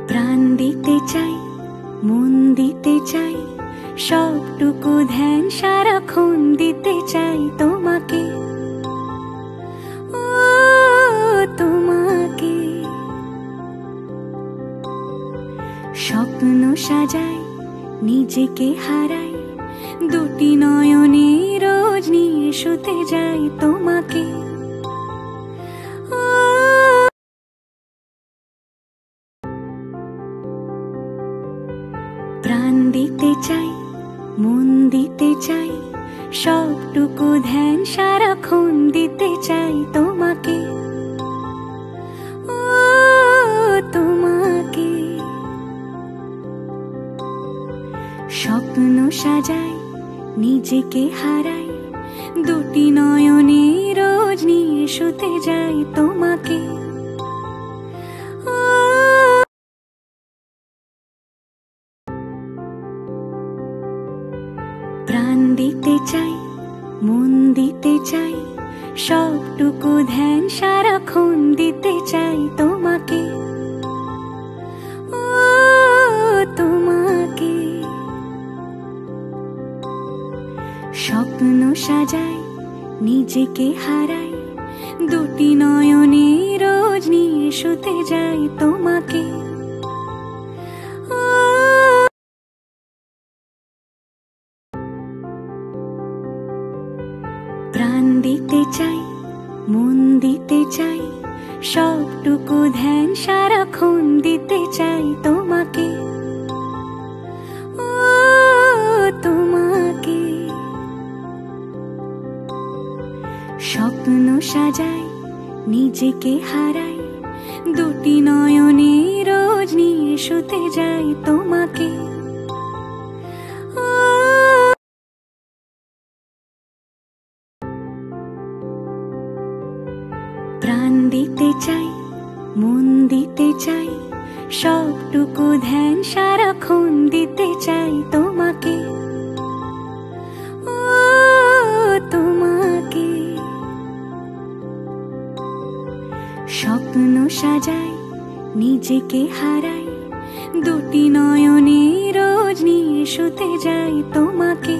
প্রাণ দিতে চাই, মন দিতে চাই, সবটুকু ধ্যান সারাক্ষণ দিতে চাই তোমাকে, ও তোমাকে। স্বপ্ন সাজাই, নিজেকে হারাই, দুটি নয়নে রোজ নিয়ে শুতে যাই তোমাকে, প্রাণ দিতে চাই, মন দিতে চাই, সবটুকু ধ্যান সারাক্ষণ দিতে চাই তোমাকে, ও তোমাকে। স্বপ্ন সাজাই, নিজেকে হারাই, দুটি নয়নে রোজ নিয়ে শুতে যাই তোমাকে, প্রাণ দিতে চাই, মন দিতে চাই, সবটুকু ধ্যান সারাক্ষণ দিতে চাই তোমাকে, ও তোমাকে। স্বপ্ন সাজাই, নিজেকে হারাই, দুটি নয়নে রোজ নিয়ে শুতে যাই তোমাকে, প্রাণ দিতে চাই, মন দিতে চাই, সবটুকু ধ্যান সারাক্ষণ দিতে চাই তোমাকে, ও তোমাকে। স্বপ্ন সাজাই, নিজেকে হারাই, দুটি নয়নে রোজ নিয়ে শুতে যাই তোমাকে, প্রাণ দিতে চাই, মন দিতে চাই, সবটুকু ধ্যান সারাক্ষণ দিতে চাই তোমাকে, ও তোমাকে। স্বপ্ন সাজাই, নিজেকে হারাই, দুটি নয়নে রোজ নিয়ে শুতে যাই তোমাকে।